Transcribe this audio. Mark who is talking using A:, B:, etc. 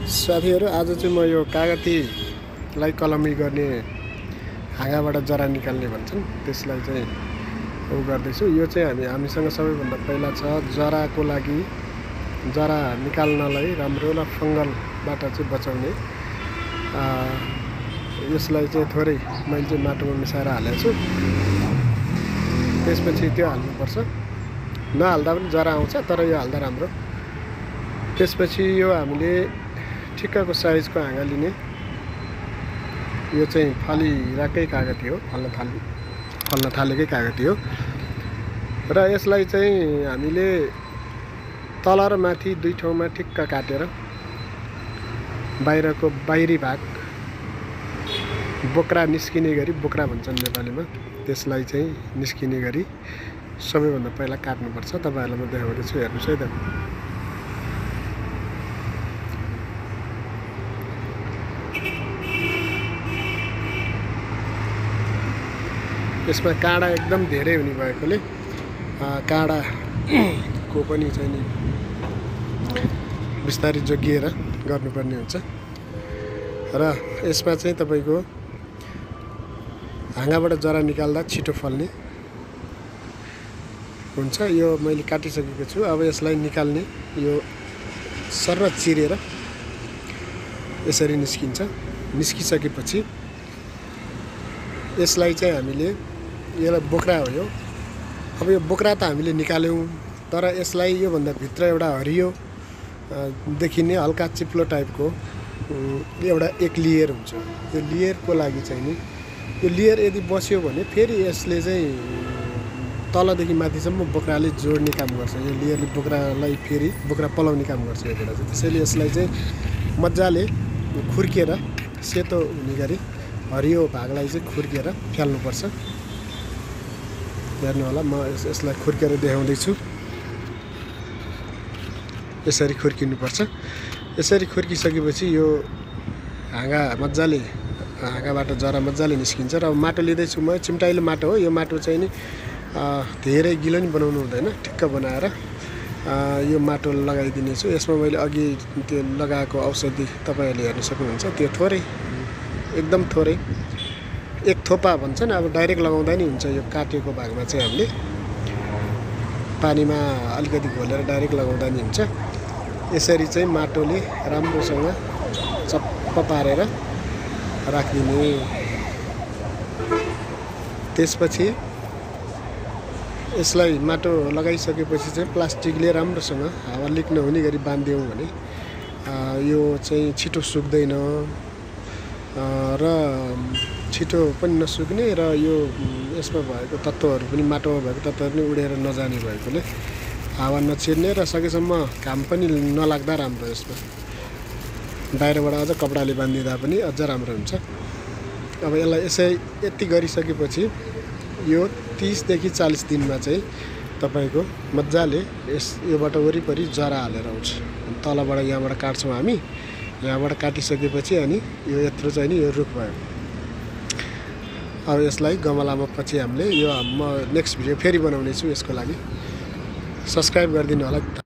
A: साथीहरु आज चाहिँ म यो कागतीलाई कलमी गर्ने हाँगाबाट जरा निकाल्ने भन्छन् त्यसलाई चाहिँ गर्दैछु। यो चाहिँ हामीसँग सबैभन्दा पहिला छ जराको लागि जरा निकाल्नलाई राम्रो र फङ्गलबाट चाहिँ बचाउने। यसलाई चाहिँ थोरै मैले चाहिँ माटोमा मिसाएर हालेको छु। त्यसपछि त्यो हाल्नुपर्छ, नहाल्दा पनि जरा आउँछ तर यो हाल्दा राम्रो। त्यसपछि यो हामीले ठिक्कको साइजको हाँगा लिने। यो चाहिँ फलिरहेकै कागती हो, फल्न थालेकै कागती हो र यसलाई चाहिँ हामीले तल र माथि दुई ठाउँमा ठिक्क काटेर बाहिरको बाहिरी भाग बोक्रा निस्किने गरी, बोक्रा भन्छन् नेपालीमा, त्यसलाई चाहिँ निस्किने गरी सबैभन्दा पहिला काट्नुपर्छ। तपाईहरुलाई म देखाउँदैछु, हेर्नुस् है त। यसमा काँडा एकदम धेरै हुने भएकोले काँडाको पनि चाहिँ नि बिस्तारै जोगिएर गर्नुपर्ने हुन्छ र यसमा चाहिँ तपाईको हाँगाबाट जरा निकाल्दा छिटो फल्ने हुन्छ। यो मैले काटिसकेको छु। अब यसलाई निकाल्ने, यो सर्र चिरेर यसरी निस्किन्छ। निस्किसकेपछि यसलाई चाहिँ हामीले, यसलाई बोक्रा हो यो। अब यो बोक्रा त हामीले निकाल्यौं, तर यसलाई यो भन्दा भित्र एउटा हरियो देखिने हल्का चिप्लो टाइपको एउटा एक लेयर हुन्छ। यो लेयरको लागि चाहिँ नि, यो लेयर यदि बस्यो भने फेरि यसले चाहिँ तलदेखि माथिसम्म बोक्राले जोड्ने काम गर्छ। यो लेयरले बोक्रालाई फेरि बोक्रा पलाउने काम गर्छ यो बेला चाहिँ। त्यसैले यसलाई चाहिँ मजाले खुर्केर सेतो हुने गरी हरियो भागलाई चाहिँ खुर्केर फ्याल्नुपर्छ। हेर्नु होला, म यसलाई खुर्केर देखाउँदैछु। यसरी खुर्किनुपर्छ। यसरी खुर्किसकेपछि यो हाँगा मजाले, हाँगाबाट जरा मजाले निस्किन्छ। र माटो लिँदैछु म, चिम्टाइलो माटो हो यो। माटो चाहिँ नि धेरै गिलो नि बनाउनु हुँदैन, ठिक्क बनाएर यो माटो लगाइदिनेछु। यसमा मैले अघि त्यो लगाएको औषधि तपाईहरुले हेर्न सक्नुहुन्छ। त्यो थोरै, एकदम थोरै, एक थोपा भन्छन्। अब डाइरेक्ट लगाउँदा नि हुन्छ। यो काटेको भागमा चाहिँ हामीले पानीमा अलिकति घोलेर डाइरेक्ट लगाउँदा नि हुन्छ। यसरी चाहिँ माटोले राम्रोसँग चप्प पारेर राखिदिने। त्यसपछि यसलाई माटो लगाइसकेपछि चाहिँ प्लास्टिकले राम्रोसँग हावा लिक नहुने गरी बाँधिदियौँ भने यो चाहिँ छिटो सुक्दैन र छिटो पनि नसुक्ने, र यो यसमा भएको तत्त्वहरू पनि, माटोमा भएको तत्त्वहरू पनि उडेर नजाने भएकोले हावा नछिर्ने र सकेसम्म घाम पनि नलाग्दा राम्रो। यसमा बाहिरबाट अझ कपडाले बाँधिदिँदा पनि अझ राम्रो हुन्छ। अब यसलाई यति गरिसकेपछि यो 30 देखि 40 दिनमा चाहिँ तपाईको मजाले योबाट वरिपरि जरा हालेर आउँछ। तलबाट यहाँबाट काट्छौँ हामी, यहाँबाट काटिसकेपछि अनि यो यत्रो चाहिँ नि यो रुख भयो। अब यसलाई गमलामा पछि हामीले, यो म नेक्स्ट भिडियो फेरि बनाउने छु। यसको लागि सब्स्क्राइब गरिदिनु होला।